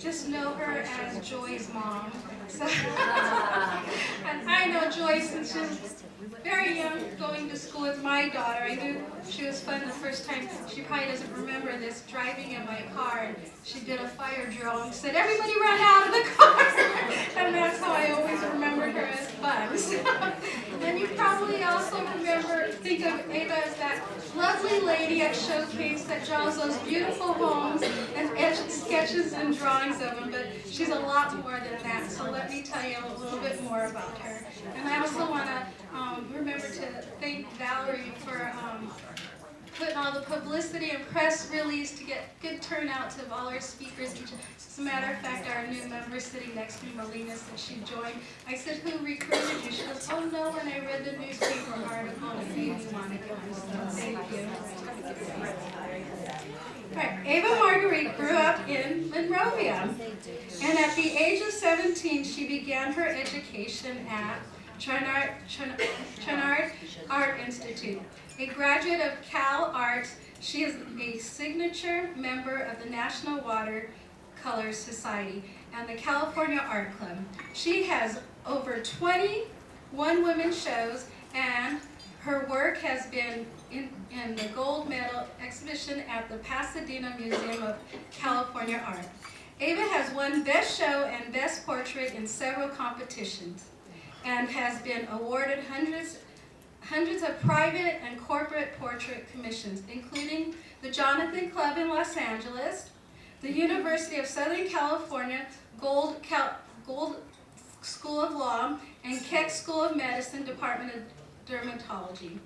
just know her as Joy's mom. So, and I know Joy since she was very young, going to school with my daughter. I knew she was fun the first time. She probably doesn't remember this, driving in my car, and she did a fire drill and said, "Everybody run out of the car." And that's how I always remembered her as fun. So, and you probably also think of Eva as that lovely lady at Showcase that draws those beautiful homes and sketches and drawings of them, but she's a lot more than that. So let me tell you a little bit more about her. And I also want to remember to thank Valerie for putting all the publicity and press release to get good turnouts of all our speakers. As a matter of fact, our new member sitting next to me, Melina, said she joined. I said, "Who recruited you?" She goes, "Oh no, when I read the newspaper article, it made me want to go." So thank you. All right, Eva Margueriette grew up in Monrovia, and at the age of 17, she began her education at Trojan Art Institute. A graduate of Cal Arts, she is a signature member of the National Watercolor Society and the California Art Club. She has over 21 women's shows, and her work has been in the gold medal exhibition at the Pasadena Museum of California Art. Eva has won Best Show and Best Portrait in several competitions and has been awarded hundreds of private and corporate portrait commissions, including the Jonathan Club in Los Angeles, the University of Southern California Gold School of Law, and Keck School of Medicine, Department of Dermatology.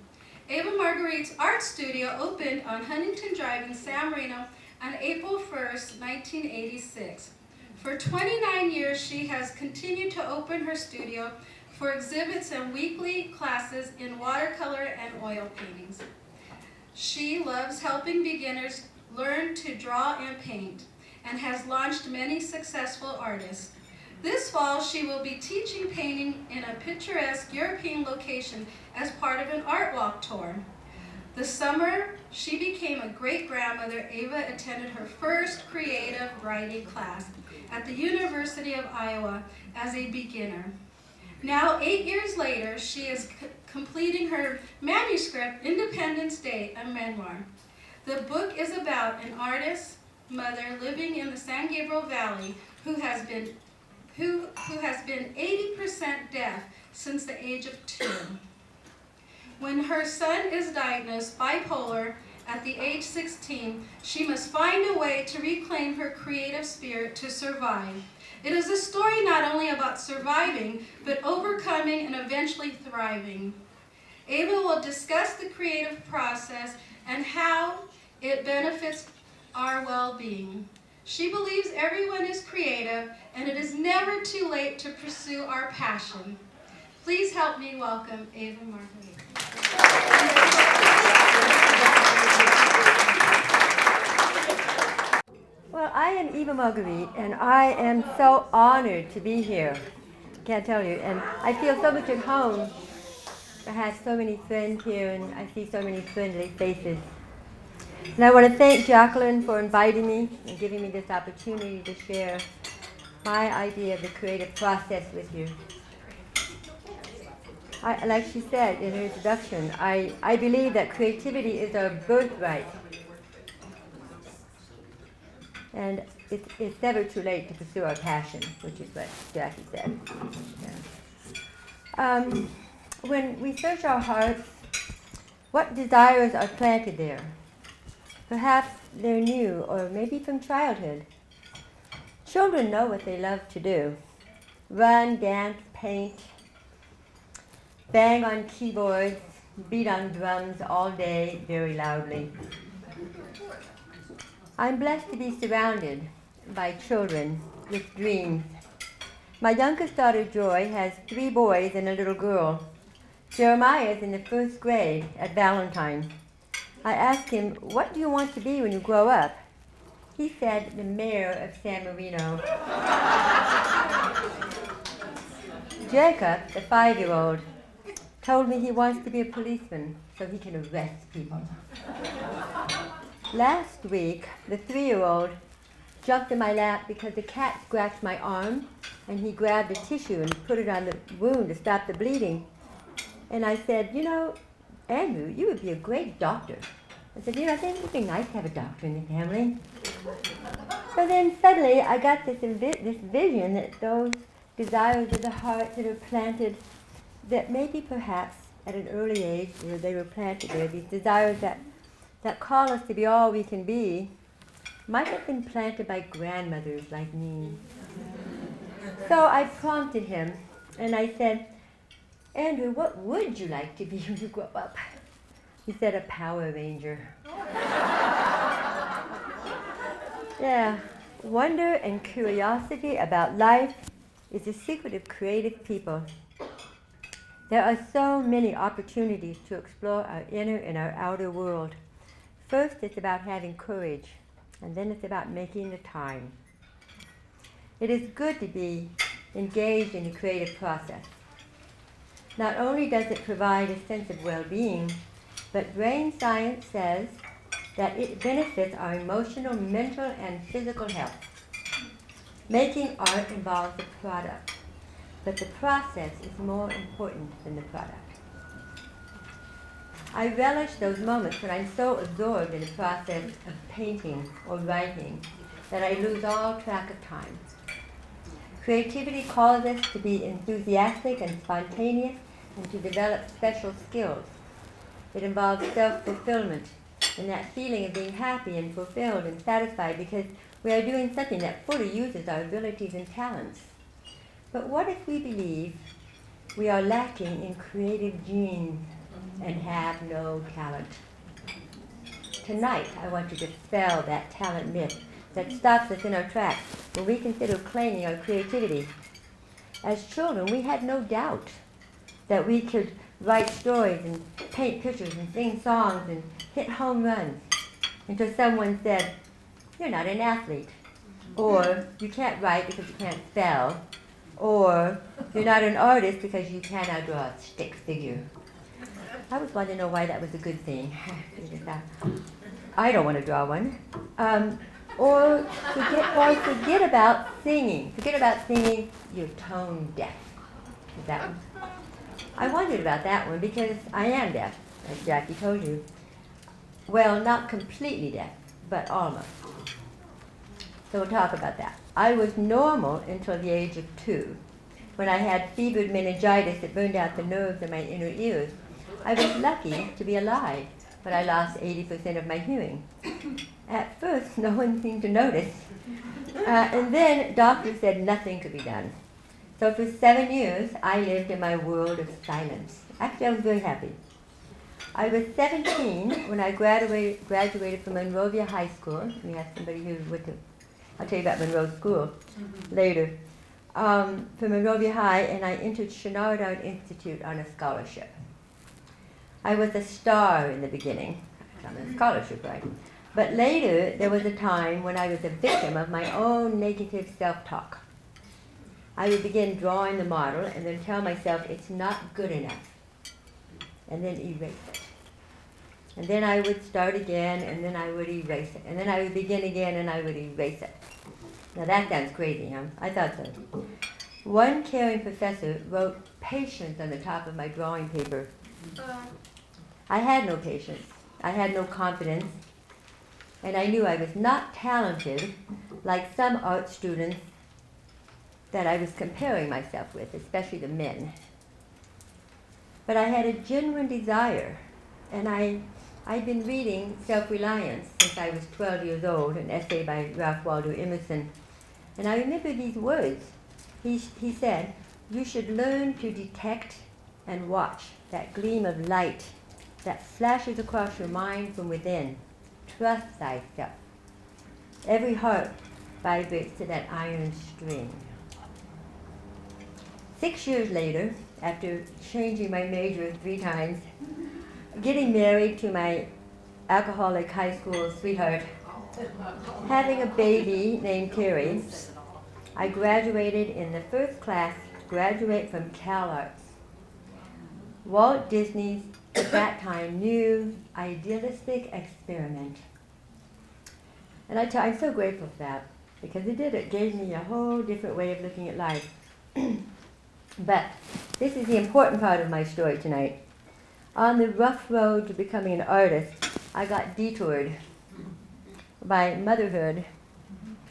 Eva Margueritte's art studio opened on Huntington Drive in San Marino on April 1st, 1986. For 29 years, she has continued to open her studio for exhibits and weekly classes in watercolor and oil paintings. She loves helping beginners learn to draw and paint and has launched many successful artists. This fall, she will be teaching painting in a picturesque European location as part of an art walk tour. This summer, she became a great-grandmother. Eva attended her first creative writing class at the University of Iowa as a beginner. Now, 8 years later, she is completing her manuscript, Independence Day, a memoir. The book is about an artist mother living in the San Gabriel Valley who has been 80% deaf since the age of 2. When her son is diagnosed bipolar at the age 16, she must find a way to reclaim her creative spirit to survive. It is a story not only about surviving, but overcoming and eventually thriving. Eva will discuss the creative process and how it benefits our well-being. She believes everyone is creative, and it is never too late to pursue our passion. Please help me welcome Eva Margueriette. Well, I am Eva Margueriette, and I am so honored to be here. Can't tell you. And I feel so much at home. I have so many friends here, and I see so many friendly faces. And I want to thank Jacqueline for inviting me and giving me this opportunity to share my idea of the creative process with you. Like she said in her introduction, I believe that creativity is our birthright. And it's never too late to pursue our passion, which is what Jackie said. Yeah. When we search our hearts, what desires are planted there? Perhaps they're new, or maybe from childhood. Children know what they love to do. Run, dance, paint, bang on keyboards, beat on drums all day very loudly. I'm blessed to be surrounded by children with dreams. My youngest daughter, Joy, has 3 boys and a little girl. Jeremiah is in the 1st grade at Valentine. I asked him, "What do you want to be when you grow up?" He said, "The mayor of San Marino." Jacob, the 5-year-old, told me he wants to be a policeman so he can arrest people. Last week, the 3-year-old jumped in my lap because the cat scratched my arm, and he grabbed a tissue and put it on the wound to stop the bleeding. And I said, you know, Andrew, you would be a great doctor. I said, you know, I think it would be nice to have a doctor in the family. So then suddenly I got this vision that those desires of the heart that are planted, that maybe perhaps at an early age where they were planted there, these desires that call us to be all we can be, might have been planted by grandmothers like me. So I prompted him, and I said, Andrew, what would you like to be when you grow up? He said, a Power Ranger. Yeah, wonder and curiosity about life is the secret of creative people. There are so many opportunities to explore our inner and our outer world. First, it's about having courage, and then it's about making the time. It is good to be engaged in the creative process. Not only does it provide a sense of well-being, but brain science says that it benefits our emotional, mental, and physical health. Making art involves the product, but the process is more important than the product. I relish those moments when I'm so absorbed in the process of painting or writing that I lose all track of time. Creativity calls us to be enthusiastic and spontaneous and to develop special skills. It involves self-fulfillment and that feeling of being happy and fulfilled and satisfied because we are doing something that fully uses our abilities and talents. But what if we believe we are lacking in creative genes and have no talent? Tonight, I want to dispel that talent myth that stops us in our tracks when we consider claiming our creativity. As children, we had no doubt that we could write stories and paint pictures and sing songs and hit home runs until someone said, you're not an athlete, or you can't write because you can't spell, or you're not an artist because you cannot draw a stick figure. I was wanting to know why that was a good thing. I don't want to draw one. Or forget about singing. Forget about singing, you're tone deaf. Is that one? I wondered about that one because I am deaf, as Jackie told you. Well, not completely deaf, but almost. So we'll talk about that. I was normal until the age of 2, when I had fevered meningitis that burned out the nerves in my inner ears. I was lucky to be alive, but I lost 80% of my hearing. At first, no one seemed to notice. And then doctors said nothing could be done. So for 7 years, I lived in my world of silence. Actually, I was very happy. I was 17 when I graduated from Monrovia High School. We have somebody who went to, I'll tell you about Monroe School later. From Monrovia High, and I entered Chouinard Art Institute on a scholarship. I was a star in the beginning. On a scholarship, right? But later, there was a time when I was a victim of my own negative self-talk. I would begin drawing the model and then tell myself it's not good enough, and then erase it. And then I would start again, and then I would erase it. And then I would begin again, and I would erase it. Now that sounds crazy, huh? I thought so. One caring professor wrote patience on the top of my drawing paper. I had no patience. I had no confidence. And I knew I was not talented like some art students that I was comparing myself with, especially the men. But I had a genuine desire, and I'd been reading Self-Reliance since I was 12 years old, an essay by Ralph Waldo Emerson. And I remember these words. He said, you should learn to detect and watch that gleam of light that flashes across your mind from within. Trust thyself. Every heart vibrates to that iron string. 6 years later, after changing my major 3 times, getting married to my alcoholic high school sweetheart, having a baby named Terry, I graduated in the first class, graduate from Cal Arts. Walt Disney's, at that time, new idealistic experiment. And I'm so grateful for that. because it did. It gave me a whole different way of looking at life. But this is the important part of my story tonight. On the rough road to becoming an artist, I got detoured by motherhood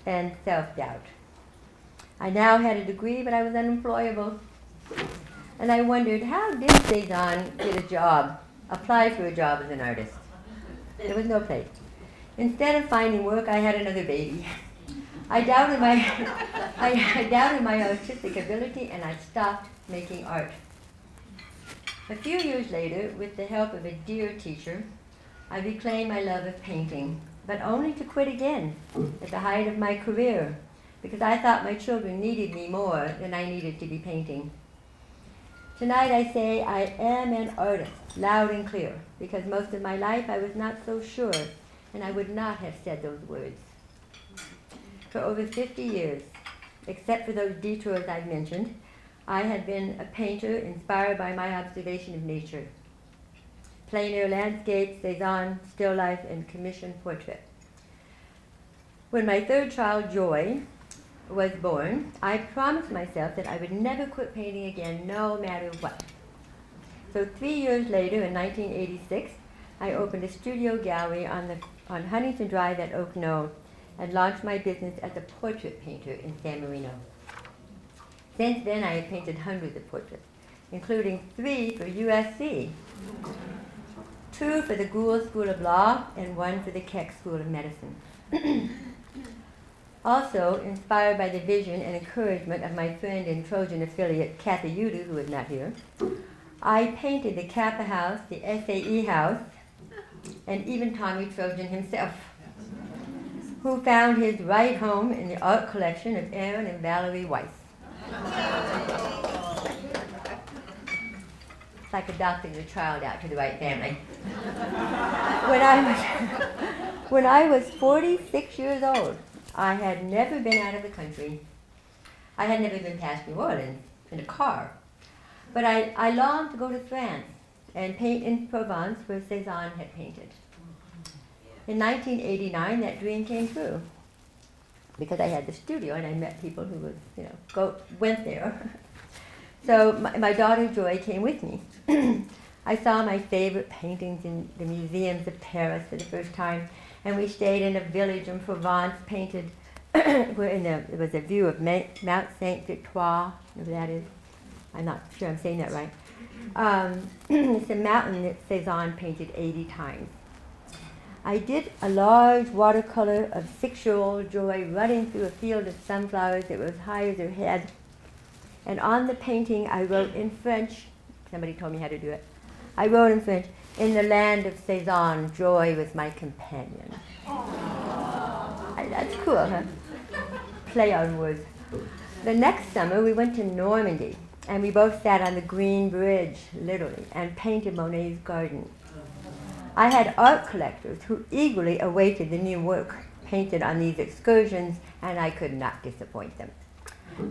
and self-doubt. I now had a degree, but I was unemployable. And I wondered, how did Cezanne get a job, apply for a job as an artist? There was no place. Instead of finding work, I had another baby. I doubted my artistic ability, and I stopped making art. A few years later, with the help of a dear teacher, I reclaimed my love of painting, but only to quit again at the height of my career, because I thought my children needed me more than I needed to be painting. Tonight I say I am an artist, loud and clear, because most of my life I was not so sure, and I would not have said those words. For over 50 years, except for those detours I've mentioned, I had been a painter inspired by my observation of nature. Plein air landscapes, Cezanne, still life, and commission portrait. When my third child, Joy, was born, I promised myself that I would never quit painting again, no matter what. So 3 years later, in 1986, I opened a studio gallery on Huntington Drive at Oak Knoll and launched my business as a portrait painter in San Marino. Since then, I have painted hundreds of portraits, including 3 for USC, 2 for the Gould School of Law, and 1 for the Keck School of Medicine. Also, inspired by the vision and encouragement of my friend and Trojan affiliate, Kathy Udu, who is not here, I painted the Kappa House, the SAE House, and even Tommy Trojan himself, who found his right home in the art collection of Aaron and Valerie Weiss. It's like adopting your child out to the right family. When I was 46 years old, I had never been out of the country. I had never been past New Orleans in a car. But I longed to go to France and paint in Provence, where Cezanne had painted. In 1989, that dream came true, because I had the studio and I met people who went there. So my daughter Joy came with me. I saw my favorite paintings in the museums of Paris for the first time, and we stayed in a village in Provence, painted where there was a view of Mount Saint Victoire, whatever that is. I'm not sure I'm saying that right. It's a mountain that Cezanne painted 80 times. I did a large watercolor of 6-year-old Joy running through a field of sunflowers that was as high as her head. And on the painting I wrote in French, somebody told me how to do it, I wrote in French, "In the land of Cezanne, Joy was my companion." That's cool, huh? Play on words. The next summer we went to Normandy, and we both sat on the Green Bridge, literally, and painted Monet's garden. I had art collectors who eagerly awaited the new work painted on these excursions, and I could not disappoint them.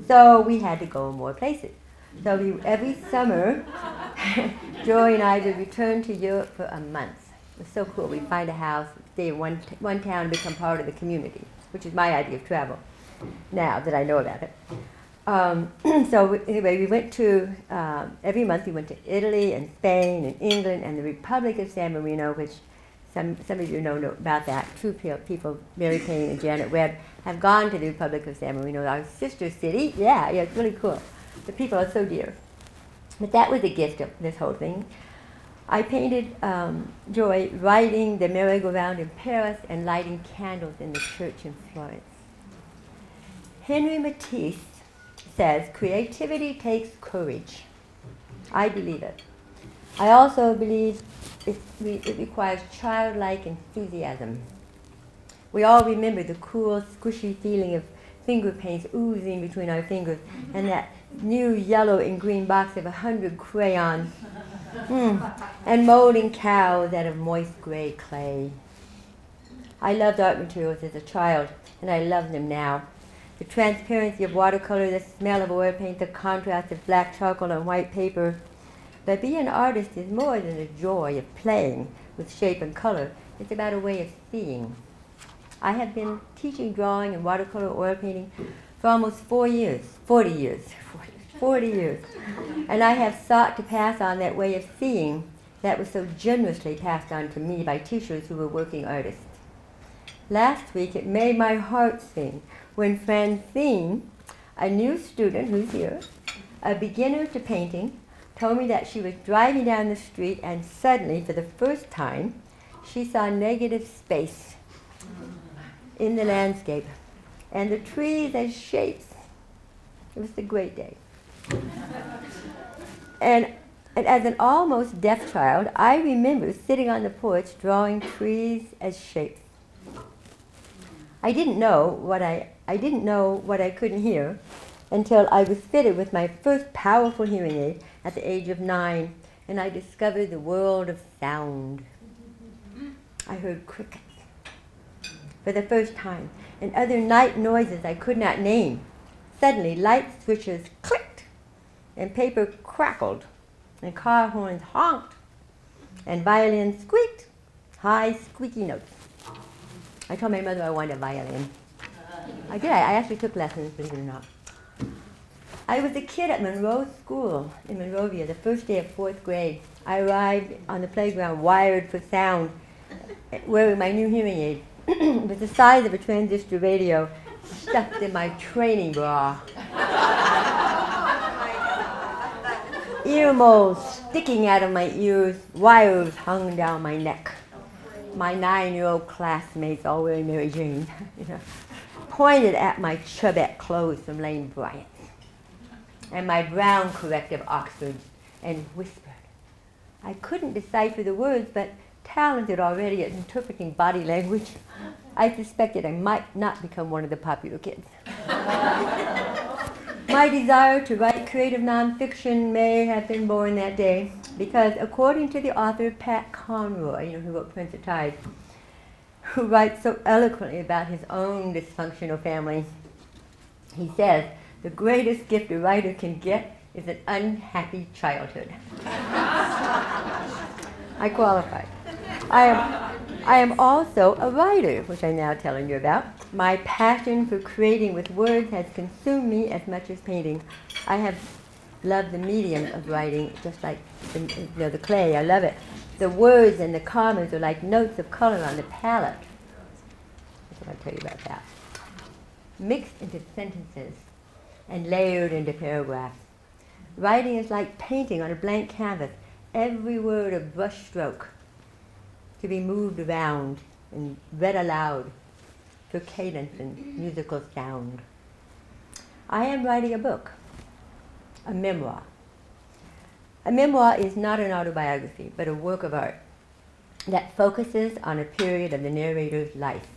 So we had to go more places. So every summer, Joy and I would return to Europe for a month. It was so cool. We'd find a house, stay in one town, and become part of the community, which is my idea of travel, now that I know about it. Anyway, we went to, every month we went to Italy and Spain and England and the Republic of San Marino, which some of you know about that. Two people, Mary Payne and Janet Webb, have gone to the Republic of San Marino, our sister city. Yeah, it's really cool. The people are so dear. But that was the gift of this whole thing. I painted Joy riding the merry-go-round in Paris and lighting candles in the church in Florence. Henry Matisse says, "Creativity takes courage." I believe it. I also believe it requires childlike enthusiasm. We all remember the cool, squishy feeling of finger paints oozing between our fingers and that new yellow and green box of 100 crayons, and molding cows out of moist gray clay. I loved art materials as a child, and I love them now. The transparency of watercolor, the smell of oil paint, the contrast of black charcoal on white paper. But being an artist is more than the joy of playing with shape and color. It's about a way of seeing. I have been teaching drawing and watercolor oil painting for almost 40 years. And I have sought to pass on that way of seeing that was so generously passed on to me by teachers who were working artists. Last week it made my heart sing when Francine, a new student who's here, a beginner to painting, told me that she was driving down the street and suddenly, for the first time, she saw negative space in the landscape and the trees as shapes. It was a great day. And as an almost deaf child, I remember sitting on the porch drawing trees as shapes. I didn't know what I couldn't hear until I was fitted with my first powerful hearing aid at the age of 9, and I discovered the world of sound. I heard crickets for the first time, and other night noises I could not name. Suddenly, light switches clicked, and paper crackled, and car horns honked, and violins squeaked, high squeaky notes. I told my mother I wanted a violin. I did. I actually took lessons, believe it or not. I was a kid at Monroe School in Monrovia, the first day of 4th grade. I arrived on the playground wired for sound, wearing my new hearing aid. It was the size of a transistor radio stuffed in my training bra. Ear moles sticking out of my ears, wires hung down my neck. My 9-year-old classmates, all wearing Mary Jane, pointed at my Chubette clothes from Lane Bryant and my brown corrective Oxfords and whispered. I couldn't decipher the words, but talented already at interpreting body language, I suspected I might not become one of the popular kids. My desire to write creative nonfiction may have been born that day, because according to the author Pat Conroy, who wrote Prince of Tides, who writes so eloquently about his own dysfunctional family, he says, the greatest gift a writer can get is an unhappy childhood. I qualified. I am also a writer, which I'm now telling you about. My passion for creating with words has consumed me as much as painting. I have loved the medium of writing, just like the clay. I love it. The words and the commas are like notes of color on the palette. That's what I'll tell you about that. Mixed into sentences and layered into paragraphs. Writing is like painting on a blank canvas. Every word a brush stroke to be moved around and read aloud for cadence and musical sound. I am writing a book, a memoir. A memoir is not an autobiography, but a work of art that focuses on a period of the narrator's life.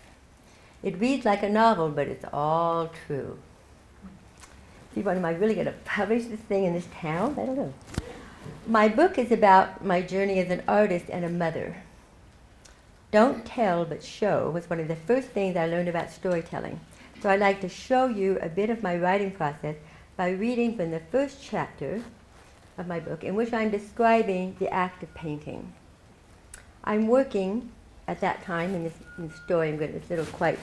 It reads like a novel, but it's all true. People, am I really going to publish this thing in this town? I don't know. My book is about my journey as an artist and a mother. Don't tell, but show was one of the first things I learned about storytelling. So I'd like to show you a bit of my writing process by reading from the first chapter of my book, in which I'm describing the act of painting. I'm working at that time in this story, this little quiet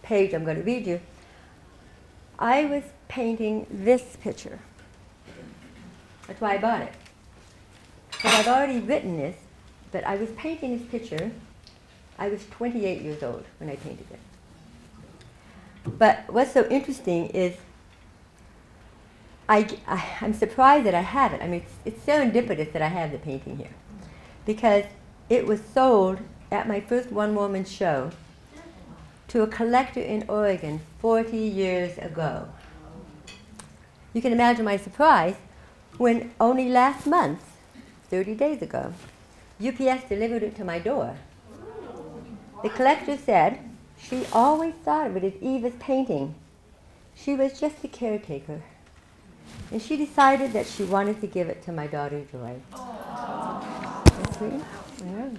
page I'm going to read you. I was painting this picture. That's why I bought it. Because I've already written this, but I was painting this picture. I was 28 years old when I painted it. But what's so interesting is I'm surprised that I have it. I mean, it's serendipitous that I have the painting here, because it was sold at my first one-woman show to a collector in Oregon 40 years ago. You can imagine my surprise when only last month, 30 days ago, UPS delivered it to my door. The collector said she always thought of it as Eva's painting. She was just a caretaker. And she decided that she wanted to give it to my daughter Joy. That's sweet? Yes.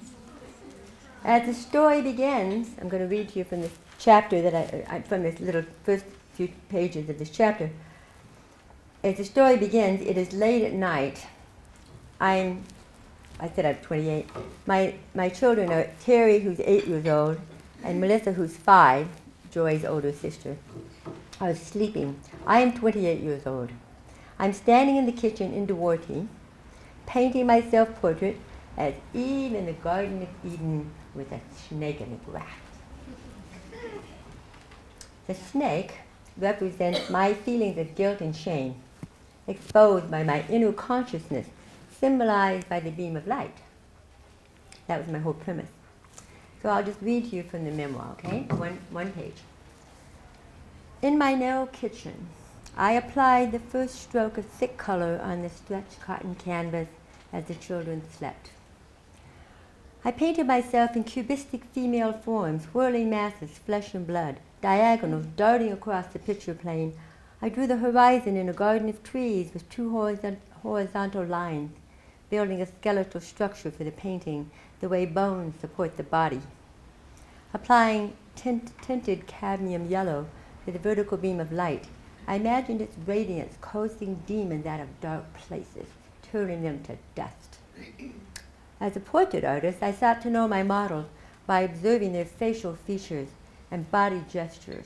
As the story begins, I'm going to read to you from this chapter from this little first few pages of this chapter. As the story begins, it is late at night. I said I'm 28. My children are Terry, who's 8 years old, and Melissa, who's 5, Joy's older sister, are sleeping. I am 28 years old. I'm standing in the kitchen in Duarte, painting my self-portrait as Eve in the Garden of Eden with a snake in the grass. The snake represents my feelings of guilt and shame, exposed by my inner consciousness, symbolized by the beam of light. That was my whole premise. So I'll just read to you from the memoir, okay? One page. In my narrow kitchen, I applied the first stroke of thick color on the stretched cotton canvas as the children slept. I painted myself in cubistic female forms, whirling masses, flesh and blood, diagonals darting across the picture plane. I drew the horizon in a garden of trees with 2 horizontal lines, building a skeletal structure for the painting, the way bones support the body. Applying tinted cadmium yellow to the vertical beam of light, I imagined its radiance coaxing demons out of dark places, turning them to dust. As a portrait artist, I sought to know my models by observing their facial features and body gestures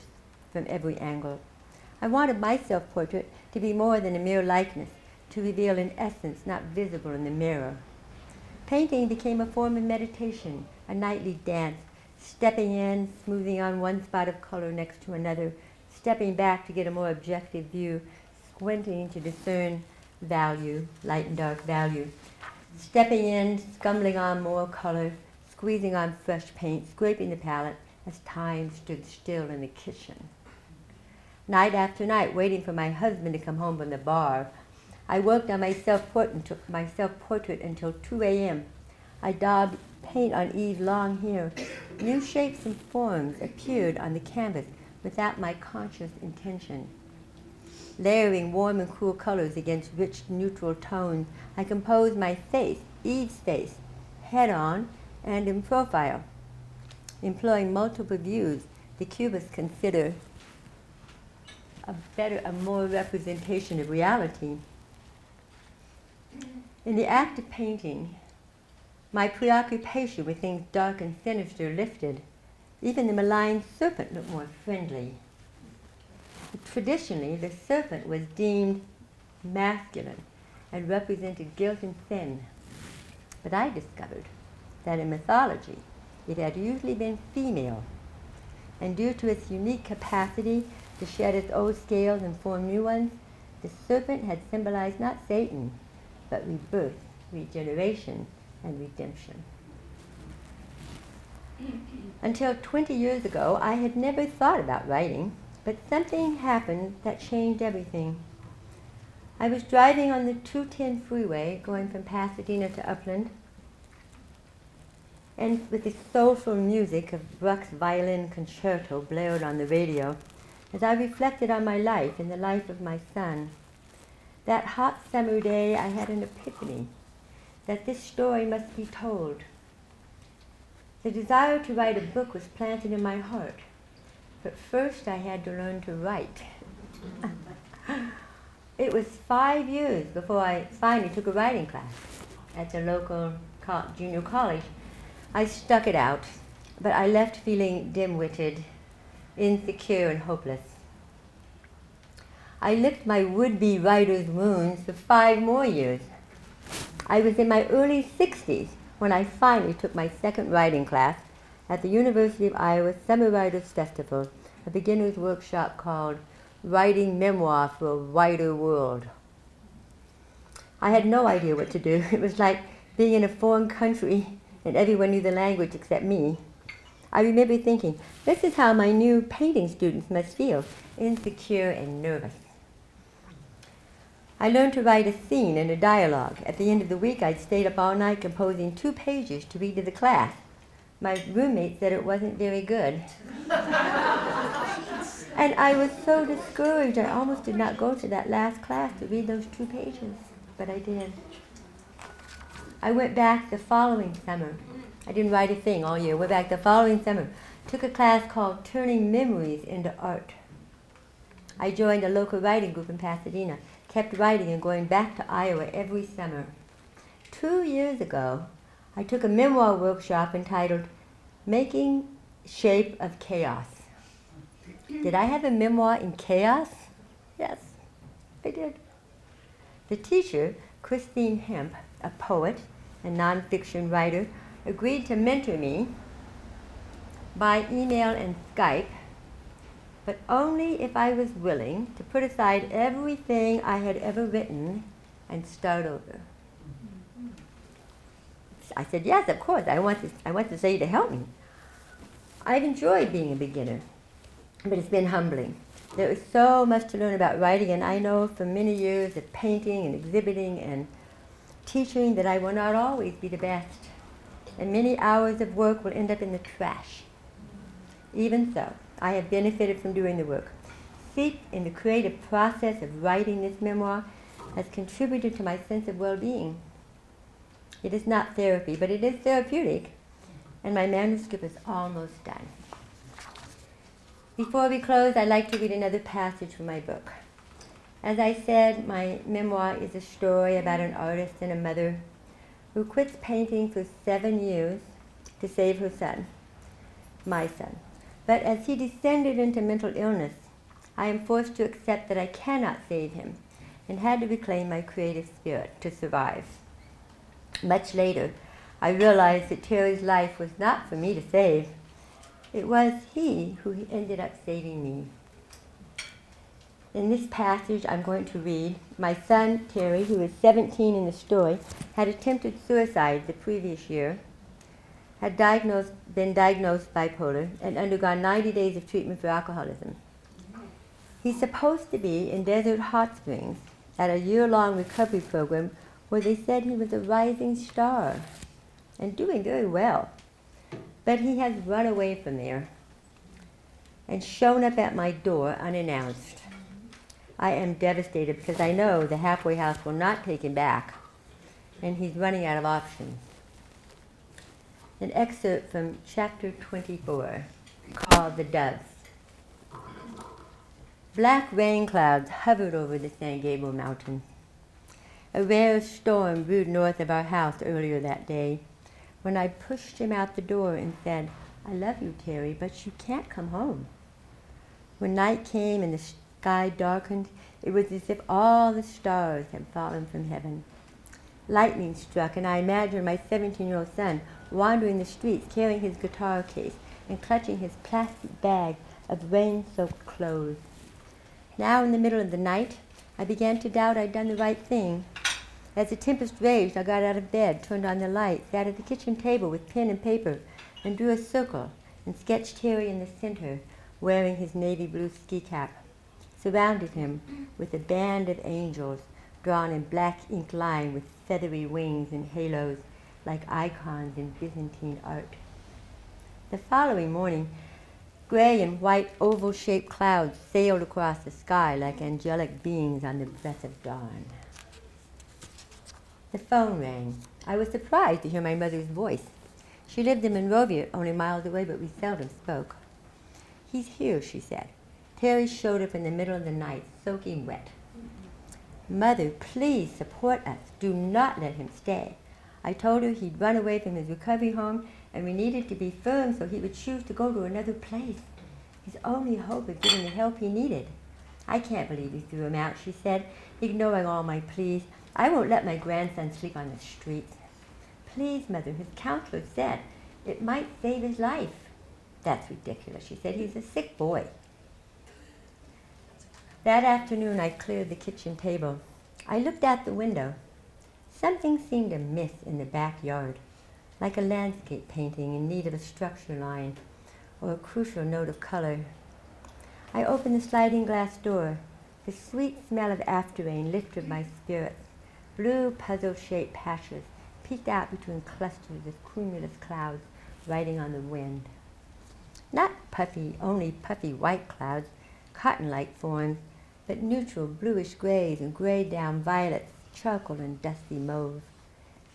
from every angle. I wanted my self-portrait to be more than a mere likeness, to reveal an essence not visible in the mirror. Painting became a form of meditation, a nightly dance, stepping in, smoothing on one spot of color next to another, stepping back to get a more objective view, squinting to discern value, light and dark value, stepping in, scumbling on more color, squeezing on fresh paint, scraping the palette as time stood still in the kitchen. Night after night, waiting for my husband to come home from the bar, I worked on my self-portrait until 2 a.m. I daubed paint on Eve's long hair. New shapes and forms appeared on the canvas without my conscious intention. Layering warm and cool colors against rich, neutral tones, I composed my face, Eve's face, head-on and in profile. Employing multiple views, the cubists consider a more representation of reality. In the act of painting, my preoccupation with things dark and sinister lifted. Even the malign serpent looked more friendly. Traditionally, the serpent was deemed masculine and represented guilt and sin. But I discovered that in mythology, it had usually been female. And due to its unique capacity to shed its old scales and form new ones, the serpent had symbolized not Satan, but rebirth, regeneration, and redemption. Until 20 years ago, I had never thought about writing, but something happened that changed everything. I was driving on the 210 freeway going from Pasadena to Upland, and with the soulful music of Bruck's violin concerto blared on the radio, as I reflected on my life and the life of my son. That hot summer day, I had an epiphany that this story must be told. The desire to write a book was planted in my heart, but first I had to learn to write. It was 5 years before I finally took a writing class at the local junior college. I stuck it out, but I left feeling dim-witted, insecure, and hopeless. I licked my would-be writer's wounds for 5 more years. I was in my early 60s when I finally took my second writing class at the University of Iowa Summer Writers Festival, a beginner's workshop called Writing Memoir for a Wider World. I had no idea what to do. It was like being in a foreign country and everyone knew the language except me. I remember thinking, this is how my new painting students must feel, insecure and nervous. I learned to write a scene and a dialogue. At the end of the week, I'd stayed up all night composing 2 pages to read to the class. My roommate said it wasn't very good. And I was so discouraged, I almost did not go to that last class to read those 2 pages, but I did. I went back the following summer. I didn't write a thing all year. Went back the following summer. Took a class called Turning Memories into Art. I joined a local writing group in Pasadena. Kept writing and going back to Iowa every summer. 2 years ago, I took a memoir workshop entitled Making Shape of Chaos. Did I have a memoir in chaos? Yes, I did. The teacher, Christine Hemp, a poet and nonfiction writer, agreed to mentor me by email and Skype, but only if I was willing to put aside everything I had ever written and start over. I said, yes, of course, I want to say to help me. I've enjoyed being a beginner, but it's been humbling. There is so much to learn about writing, and I know from many years of painting and exhibiting and teaching that I will not always be the best, and many hours of work will end up in the trash. Even so, I have benefited from doing the work. Steeped in the creative process of writing this memoir has contributed to my sense of well-being. It is not therapy, but it is therapeutic, and my manuscript is almost done. Before we close, I'd like to read another passage from my book. As I said, my memoir is a story about an artist and a mother who quits painting for 7 years to save her son, my son. But as he descended into mental illness, I am forced to accept that I cannot save him and had to reclaim my creative spirit to survive. Much later, I realized that Terry's life was not for me to save. It was he who ended up saving me. In this passage I'm going to read, my son, Terry, who is 17 in the story, had attempted suicide the previous year, had been diagnosed bipolar, and undergone 90 days of treatment for alcoholism. He's supposed to be in Desert Hot Springs at a year-long recovery program where they said he was a rising star and doing very well. But he has run away from there and shown up at my door unannounced. I am devastated because I know the halfway house will not take him back, and he's running out of options. An excerpt from chapter 24, called The Doves. Black rain clouds hovered over the San Gabriel Mountains. A rare storm brewed north of our house earlier that day, when I pushed him out the door and said, I love you, Terry, but you can't come home. When night came and the sky darkened, it was as if all the stars had fallen from heaven. Lightning struck, and I imagined my 17-year-old son wandering the streets, carrying his guitar case and clutching his plastic bag of rain-soaked clothes. Now, in the middle of the night, I began to doubt I'd done the right thing. As the tempest raged, I got out of bed, turned on the light, sat at the kitchen table with pen and paper, and drew a circle and sketched Terry in the center, wearing his navy blue ski cap. Surrounded him with a band of angels drawn in black ink line with feathery wings and halos like icons in Byzantine art. The following morning, gray and white oval-shaped clouds sailed across the sky like angelic beings on the breath of dawn. The phone rang. I was surprised to hear my mother's voice. She lived in Monrovia, only miles away, but we seldom spoke. He's here, she said. Terry showed up in the middle of the night, soaking wet. Mother, please support us. Do not let him stay. I told her he'd run away from his recovery home, and we needed to be firm so he would choose to go to another place. His only hope is getting the help he needed. I can't believe we threw him out, she said, ignoring all my pleas. I won't let my grandson sleep on the streets. Please, Mother, his counselor said it might save his life. That's ridiculous, she said. He's a sick boy. That afternoon, I cleared the kitchen table. I looked out the window. Something seemed amiss in the backyard, like a landscape painting in need of a structure line or a crucial note of color. I opened the sliding glass door. The sweet smell of after-rain lifted my spirits. Blue puzzle-shaped patches peeked out between clusters of cumulus clouds riding on the wind. Not only puffy white clouds, cotton-like forms, but neutral bluish grays and grayed down violets, charcoal and dusty mauve.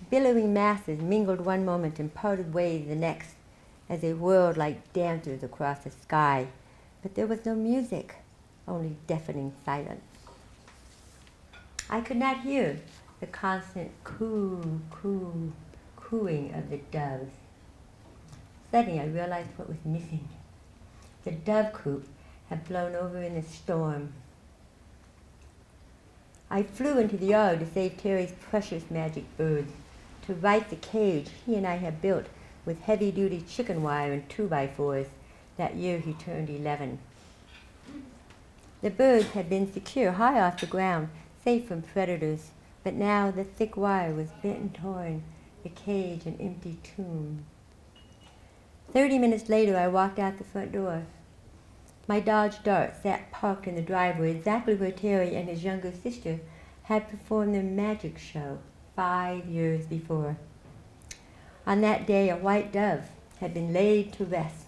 Billowing masses mingled one moment and parted ways the next, as they whirled like dancers across the sky. But there was no music, only deafening silence. I could not hear the constant coo, coo, cooing of the doves. suddenly I realized what was missing. The dove coop had blown over in a storm. I flew into the yard to save Terry's precious magic birds, to right the cage he and I had built with heavy-duty chicken wire and 2x4s that year he turned 11. The birds had been secure high off the ground, safe from predators, but now the thick wire was bent and torn, the cage an empty tomb. 30 minutes later, I walked out the front door. My Dodge Dart sat parked in the driveway exactly where Terry and his younger sister had performed their magic show 5 years before. On that day, a white dove had been laid to rest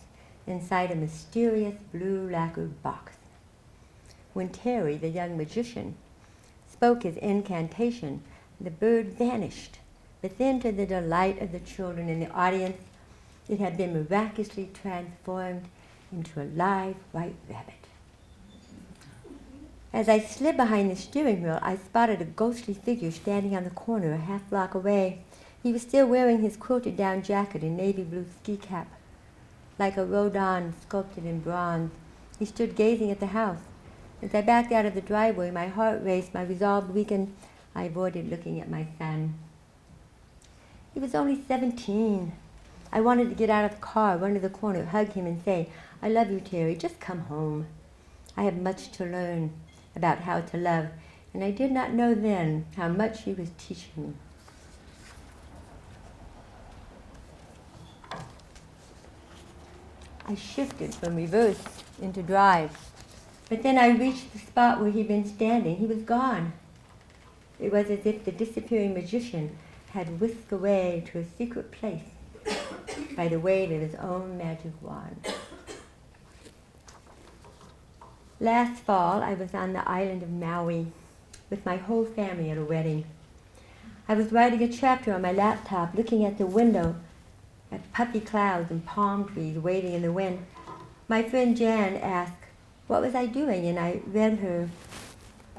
inside a mysterious blue lacquered box. When Terry, the young magician, spoke his incantation, the bird vanished, but then to the delight of the children in the audience, it had been miraculously transformed into a live white rabbit. As I slid behind the steering wheel, I spotted a ghostly figure standing on the corner a half block away. He was still wearing his quilted down jacket and navy blue ski cap. Like a Rodin sculpted in bronze, he stood gazing at the house. As I backed out of the driveway, my heart raced, my resolve weakened. I avoided looking at my son. He was only 17. I wanted to get out of the car, run to the corner, hug him and say, "I love you, Terry, just come home." I have much to learn about how to love, and I did not know then how much he was teaching me. I shifted from reverse into drive, but then I reached the spot where he'd been standing. He was gone. It was as if the disappearing magician had whisked away to a secret place by the wave of his own magic wand. Last fall, I was on the island of Maui with my whole family at a wedding. I was writing a chapter on my laptop, looking at the window at puffy clouds and palm trees waving in the wind. My friend Jan asked, what was I doing? And I read her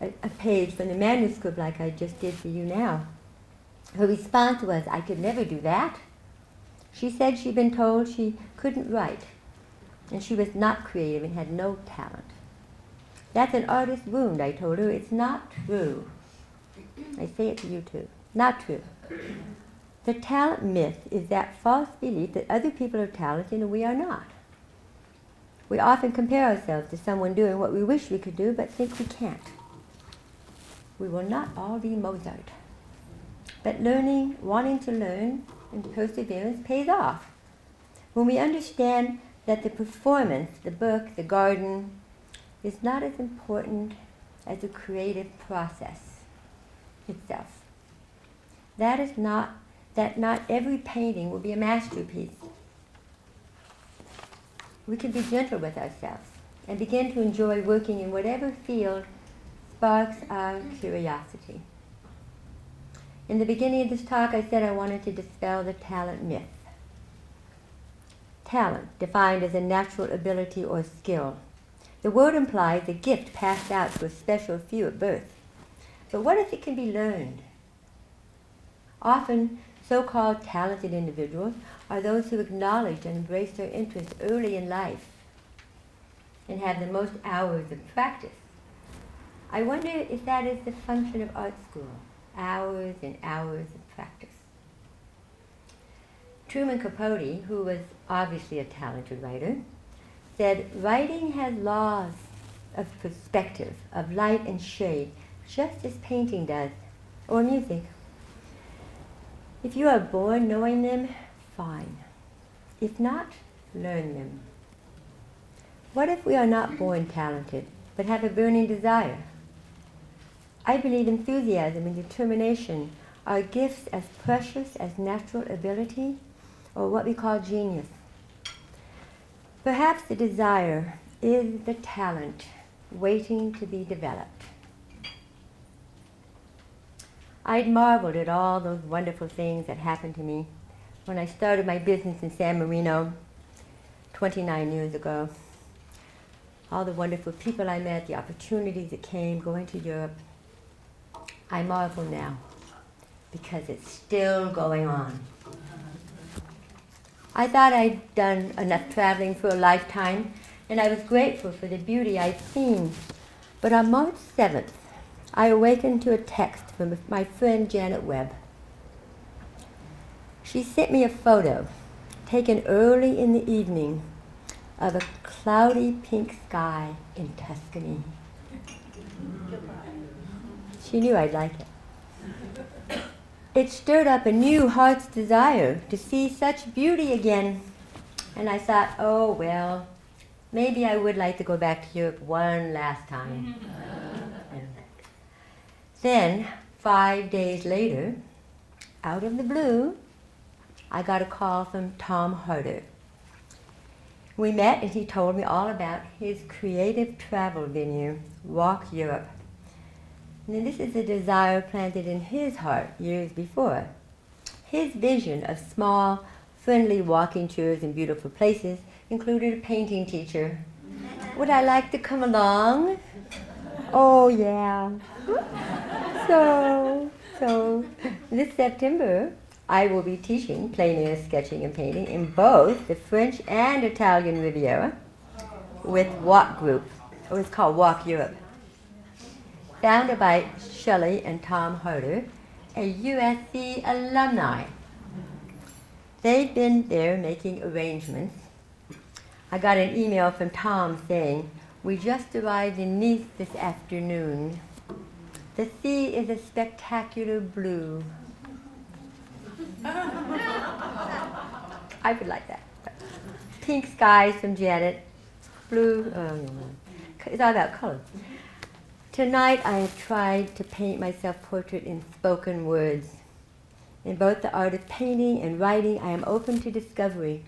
a page from the manuscript like I just did for you now. Her response was, I could never do that. She said she'd been told she couldn't write, and she was not creative and had no talent. That's an artist's wound, I told her. It's not true. I say it to you too. Not true. The talent myth is that false belief that other people are talented and we are not. We often compare ourselves to someone doing what we wish we could do but think we can't. We will not all be Mozart. But learning, wanting to learn, and perseverance pays off. When we understand that the performance, the book, the garden, is not as important as the creative process itself. That not every painting will be a masterpiece. We can be gentle with ourselves and begin to enjoy working in whatever field sparks our curiosity. In the beginning of this talk, I said I wanted to dispel the talent myth. Talent, defined as a natural ability or skill. The word implies a gift passed out to a special few at birth. But what if it can be learned? Often, so-called talented individuals are those who acknowledge and embrace their interests early in life and have the most hours of practice. I wonder if that is the function of art school, hours and hours of practice. Truman Capote, who was obviously a talented writer, said, writing has laws of perspective, of light and shade, just as painting does, or music. If you are born knowing them, fine. If not, learn them. What if we are not born talented, but have a burning desire? I believe enthusiasm and determination are gifts as precious as natural ability, or what we call genius. Perhaps the desire is the talent waiting to be developed. I'd marveled at all those wonderful things that happened to me when I started my business in San Marino 29 years ago. All the wonderful people I met, the opportunities that came, going to Europe. I marvel now because it's still going on. I thought I'd done enough traveling for a lifetime, and I was grateful for the beauty I'd seen. But on March 7th, I awakened to a text from my friend Janet Webb. She sent me a photo taken early in the evening of a cloudy pink sky in Tuscany. She knew I'd like it. It stirred up a new heart's desire to see such beauty again. And I thought, oh, well, maybe I would like to go back to Europe one last time. Then, 5 days later, out of the blue, I got a call from Tom Harder. We met and he told me all about his creative travel venue, Walk Europe. And this is a desire planted in his heart years before. His vision of small, friendly walking tours in beautiful places included a painting teacher. Would I like to come along? Oh, yeah. So this September, I will be teaching plein air sketching and painting in both the French and Italian Riviera with Walk Group. It's called Walk Europe. Founded by Shelley and Tom Harder, a USC alumni. They've been there making arrangements. I got an email from Tom saying, "We just arrived in Nice this afternoon. The sea is a spectacular blue." I would like that. Pink skies from Janet, blue, it's all about color. Tonight I have tried to paint my self-portrait in spoken words. In both the art of painting and writing, I am open to discovery.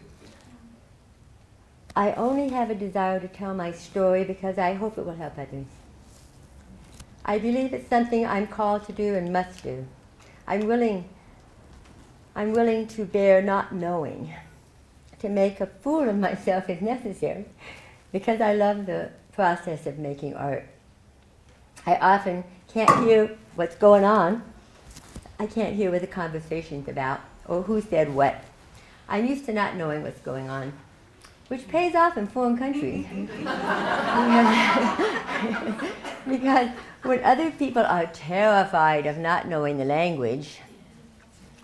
I only have a desire to tell my story because I hope it will help others. I believe it's something I'm called to do and must do. I'm willing to bear not knowing, to make a fool of myself if necessary, because I love the process of making art. I often can't hear what's going on. I can't hear what the conversation's about or who said what. I'm used to not knowing what's going on, which pays off in foreign countries. Because when other people are terrified of not knowing the language,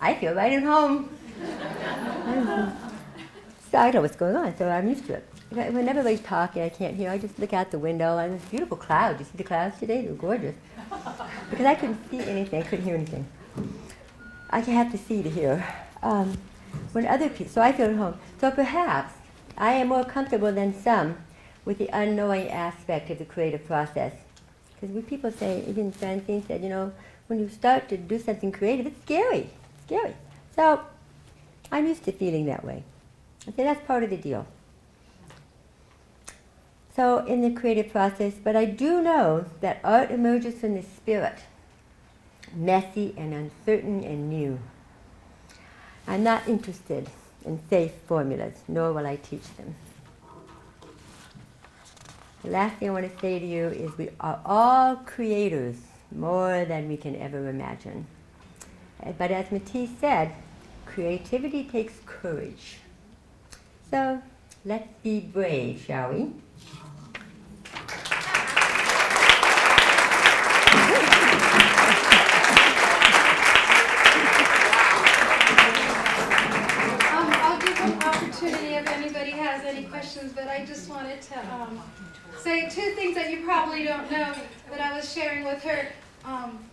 I feel right at home. So I know what's going on, so I'm used to it. When everybody's talking, I can't hear. I just look out the window, and there's beautiful clouds. You see the clouds today? They're gorgeous. Because I couldn't see anything, I couldn't hear anything. I have to see to hear. When other people, so I feel at home. So perhaps I am more comfortable than some with the unknowing aspect of the creative process. Because when people say, even Francine said, when you start to do something creative, it's scary. It's scary. So I'm used to feeling that way. I say that's part of the deal. So in the creative process, but I do know that art emerges from the spirit, messy and uncertain and new. I'm not interested in safe formulas, nor will I teach them. The last thing I want to say to you is we are all creators, more than we can ever imagine. But as Matisse said, creativity takes courage. So let's be brave, shall we? I'll give an opportunity if anybody has any questions, but I just wanted to say two things that you probably don't know that I was sharing with her.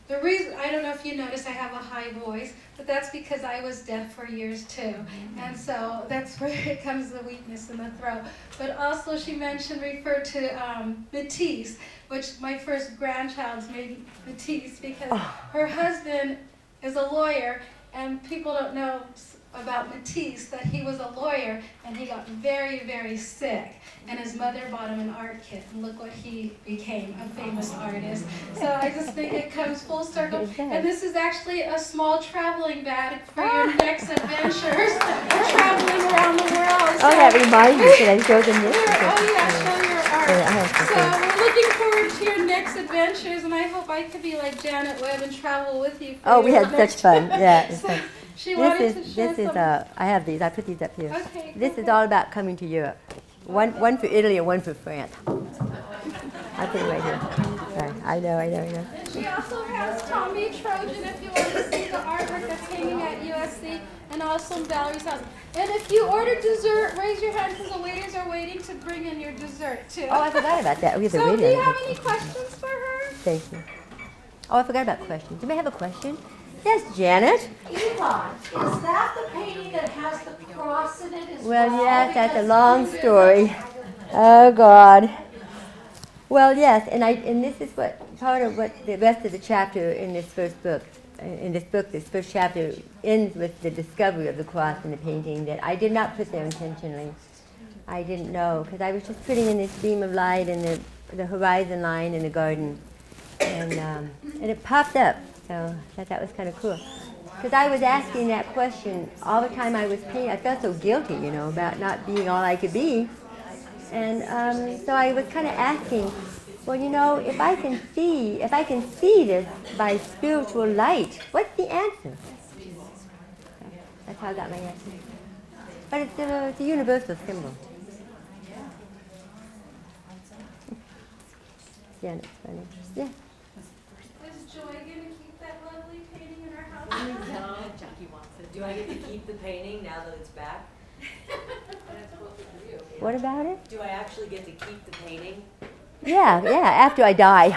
The reason, I don't know if you noticed I have a high voice, but that's because I was deaf for years too. And so that's where it comes the weakness in the throat. But also she referred to Matisse, which my first grandchild's named Matisse because her husband is a lawyer, and people don't know about Matisse that he was a lawyer and he got very, very sick, and his mother bought him an art kit, and look what he became, a famous artist. So I just think it comes full circle. And this is actually a small traveling bag for your next adventures, traveling around the world. So that reminds me that I showed them this. Show your art. So we're looking forward to your next adventures, and I hope I could be like Janet Webb and travel with you. We had such fun. Yeah, it's fun. She wanted to This share is some. I have these. I put these up here. Okay, This go is ahead. all about coming to Europe. One for Italy and one for France. I put it right here. Right. I know. And she also has Tommy Trojan if you want to see the artwork that's hanging at USC, and also in Valerie's house. And if you order dessert, raise your hand because the waiters are waiting to bring in your dessert too. Oh, I forgot about that. We have the So do radio. you have any questions for her? Thank you. Oh, I forgot about questions. Do we have a question? Yes, Janet. Eva, is that the painting that has the cross in it as well? Well, yes, that's a Because long story. Oh God. Well, yes, and this is what part of what the rest of the chapter in this first book. This first chapter ends with the discovery of the cross in the painting that I did not put there intentionally. I didn't know because I was just putting in this beam of light in the horizon line in the garden, and it popped up. So I thought that was kind of cool. Because I was asking that question all the time I was painting. I felt so guilty, about not being all I could be. And so I was kind of asking, well, if I can see this by spiritual light, what's the answer? That's how I got my answer. But it's a universal symbol. Yeah, it's funny. Yeah. Is Joy going to keep that lovely painting in her house? No, Jackie wants it. Do I get to keep the painting now that it's back? What about it? Do I actually get to keep the painting? Yeah, after I die.